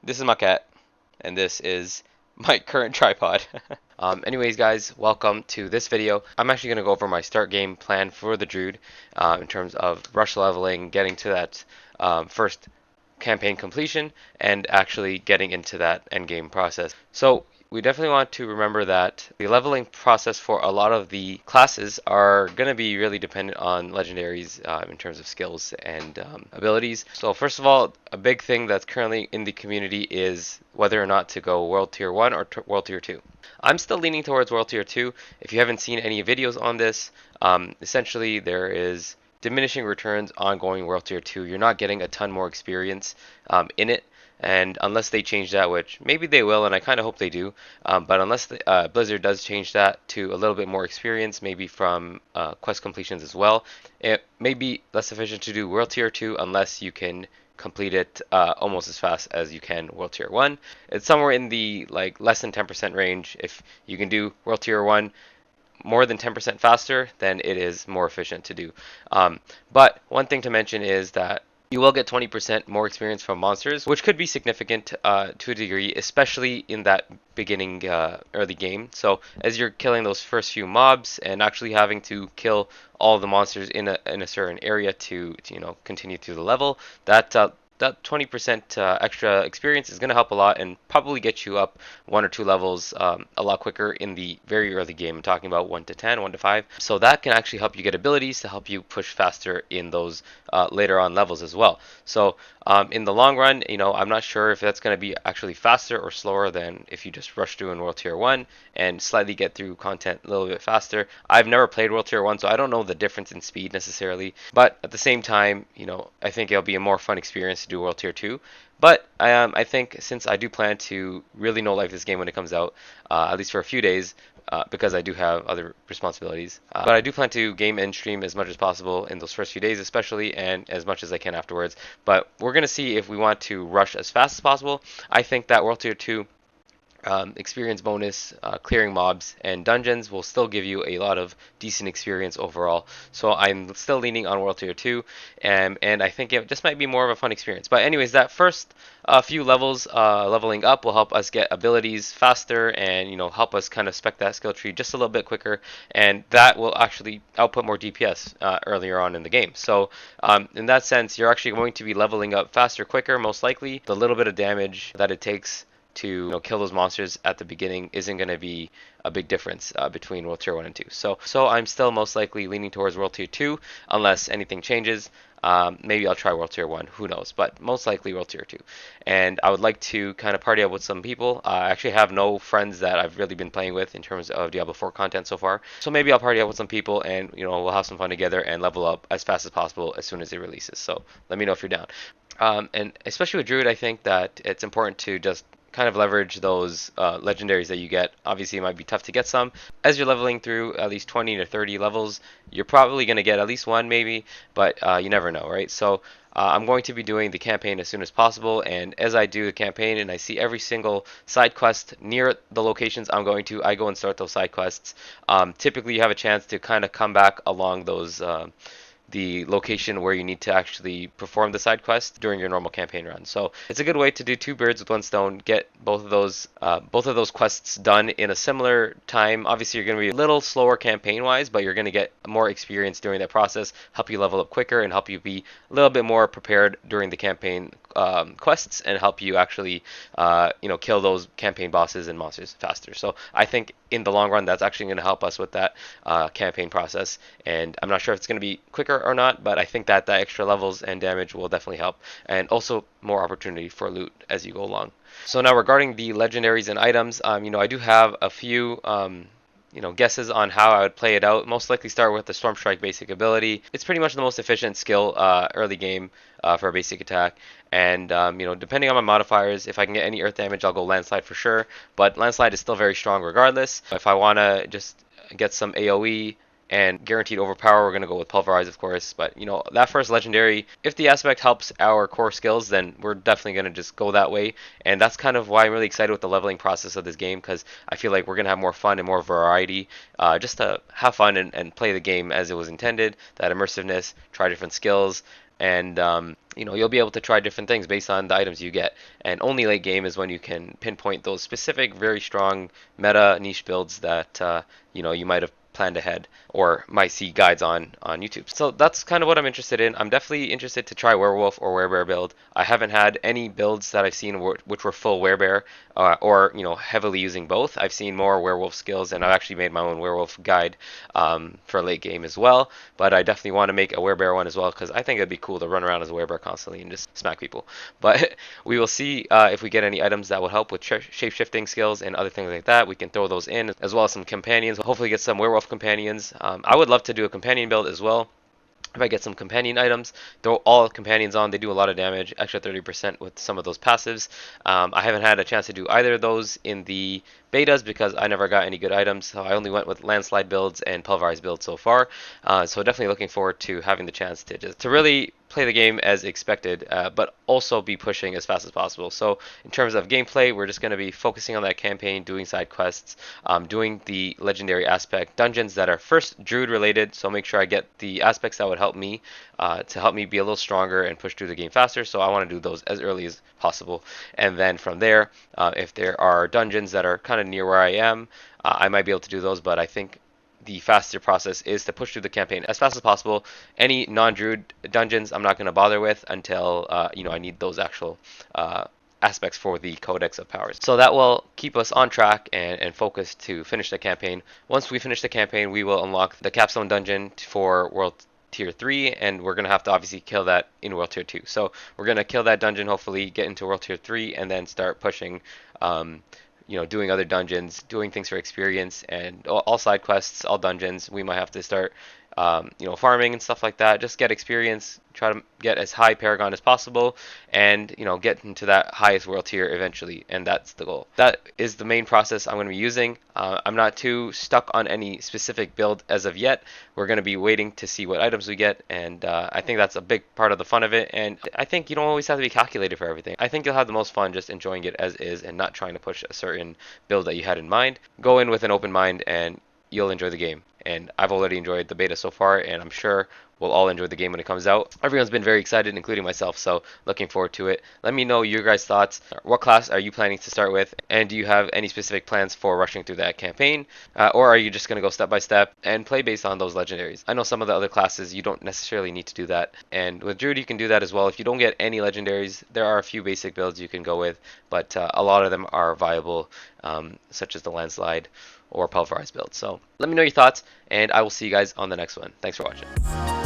This is my cat, and this is my current tripod. Anyways, guys, welcome to this video. I'm actually going to go over my start game plan for the Druid in terms of rush leveling, getting to that first campaign completion, and actually getting into that end game process. So we definitely want to remember that the leveling process for a lot of the classes are going to be really dependent on legendaries in terms of skills and abilities. So first of all, a big thing that's currently in the community is whether or not to go World Tier 1 or World Tier 2. I'm still leaning towards World Tier 2. If you haven't seen any videos on this, essentially there is diminishing returns on going World Tier 2. You're not getting a ton more experience in it. And unless they change that, which maybe they will, and I kind of hope they do, but unless Blizzard does change that to a little bit more experience, maybe from quest completions as well, it may be less efficient to do World Tier 2 unless you can complete it almost as fast as you can World Tier 1. It's somewhere in the less than 10% range. If you can do World Tier 1 more than 10% faster, then it is more efficient to do. But one thing to mention is that you will get 20% more experience from monsters, which could be significant to a degree, especially in that beginning early game. So as you're killing those first few mobs and actually having to kill all the monsters in a certain area to continue through the level, that 20% extra experience is going to help a lot and probably get you up 1 or 2 levels a lot quicker in the very early game. I'm talking about 1 to 10, 1 to 5. So that can actually help you get abilities to help you push faster in those later on levels as well. So in the long run, I'm not sure if that's going to be actually faster or slower than if you just rush through in World Tier 1 and slightly get through content a little bit faster. I've never played World Tier 1, so I don't know the difference in speed necessarily. But at the same time, I think it'll be a more fun experience to do World Tier 2. But I think since I do plan to really no-life this game when it comes out, at least for a few days, because I do have other responsibilities. But I do plan to game and stream as much as possible in those first few days especially, and as much as I can afterwards. But we're going to see if we want to rush as fast as possible. I think that World Tier 2 experience bonus, clearing mobs and dungeons will still give you a lot of decent experience overall. So I'm still leaning on World Tier 2, and I think it just might be more of a fun experience. But anyways, that first few levels leveling up will help us get abilities faster and help us kind of spec that skill tree just a little bit quicker, and that will actually output more DPS earlier on in the game. So in that sense, you're actually going to be leveling up faster, quicker, most likely. The little bit of damage that it takes to kill those monsters at the beginning isn't going to be a big difference between World Tier 1 and 2. So I'm still most likely leaning towards World Tier 2 unless anything changes. Maybe I'll try World Tier 1, who knows, but most likely World Tier 2. And I would like to kind of party up with some people. I actually have no friends that I've really been playing with in terms of Diablo 4 content so far. So maybe I'll party up with some people and we'll have some fun together and level up as fast as possible as soon as it releases. So let me know if you're down. And especially with Druid, I think that it's important to just kind of leverage those legendaries that you get. Obviously, it might be tough to get some. As you're leveling through at least 20 to 30 levels, you're probably going to get at least one maybe, but you never know, right? So I'm going to be doing the campaign as soon as possible, and as I do the campaign and I see every single side quest near the locations I go and start those side quests. Typically, you have a chance to kind of come back along those the location where you need to actually perform the side quest during your normal campaign run. So it's a good way to do 2 birds with 1 stone, get both of those quests done in a similar time. Obviously, you're going to be a little slower campaign wise, but you're going to get more experience during that process, help you level up quicker, and help you be a little bit more prepared during the campaign quests, and help you actually kill those campaign bosses and monsters faster. So I think in the long run, that's actually going to help us with that campaign process. And I'm not sure if it's going to be quicker or not, but I think that the extra levels and damage will definitely help, and also more opportunity for loot as you go along. So now regarding the legendaries and items, I do have a few guesses on how I would play it out. Most likely start with the Storm Strike basic ability. It's pretty much the most efficient skill early game for a basic attack. And depending on my modifiers, if I can get any earth damage, I'll go Landslide for sure. But Landslide is still very strong regardless. If I want to just get some AoE and guaranteed overpower, we're going to go with Pulverize, of course. But that first legendary, if the aspect helps our core skills, then we're definitely going to just go that way. And that's kind of why I'm really excited with the leveling process of this game, because I feel like we're going to have more fun and more variety, just to have fun and play the game as it was intended. That immersiveness, try different skills, and you know, you'll be able to try different things based on the items you get. And only late game is when you can pinpoint those specific, very strong meta niche builds that you know, you might have planned ahead or might see guides on YouTube. So that's kind of what I'm interested in. I'm definitely interested to try werewolf or werebear build. I haven't had any builds that I've seen which were full werebear or you know, heavily using both. I've seen more werewolf skills, and I've actually made my own werewolf guide for late game as well. But I definitely want to make a werebear one as well, because I think it'd be cool to run around as a werebear constantly and just smack people. But we will see if we get any items that will help with shape-shifting skills and other things like that. We can throw those in, as well as some companions. Hopefully get some werewolf companions. I would love to do a companion build as well. If I get some companion items, throw all companions on. They do a lot of damage, extra 30% with some of those passives. I haven't had a chance to do either of those in the betas because I never got any good items. So I only went with landslide builds and pulverized builds so far. So definitely looking forward to having the chance to really play the game as expected, but also be pushing as fast as possible. So in terms of gameplay, we're just going to be focusing on that campaign, doing side quests, doing the legendary aspect dungeons that are first Druid related. So make sure I get the aspects that would help me to help me be a little stronger and push through the game faster. So I want to do those as early as possible, and then from there, if there are dungeons that are kind of near where I am, I might be able to do those. But I think the faster process is to push through the campaign as fast as possible. Any non-Druid dungeons I'm not going to bother with until you know, I need those actual aspects for the Codex of Powers. So that will keep us on track and focused to finish the campaign. Once we finish the campaign, we will unlock the capstone dungeon for World Tier 3, and we're going to have to obviously kill that in World Tier 2. So we're going to kill that dungeon, hopefully get into World Tier 3, and then start pushing you know, doing other dungeons, doing things for experience, and all side quests, all dungeons. We might have to start, you know, farming and stuff like that. Just get experience, try to get as high Paragon as possible, and you know, get into that highest world tier eventually. And that's the goal. That is the main process I'm going to be using. I'm not too stuck on any specific build as of yet. We're going to be waiting to see what items we get, and I think that's a big part of the fun of it. And I think you don't always have to be calculated for everything. I think you'll have the most fun just enjoying it as is and not trying to push a certain build that you had in mind. Go in with an open mind and you'll enjoy the game. And I've already enjoyed the beta so far, and I'm sure we'll all enjoy the game when it comes out. Everyone's been very excited, including myself, so looking forward to it. Let me know your guys' thoughts. What class are you planning to start with? And do you have any specific plans for rushing through that campaign? Or are you just going to go step by step and play based on those legendaries? I know some of the other classes, you don't necessarily need to do that. And with Druid, you can do that as well. If you don't get any legendaries, there are a few basic builds you can go with, but a lot of them are viable, such as the landslide or pulverized build. So let me know your thoughts, and I will see you guys on the next one. Thanks for watching.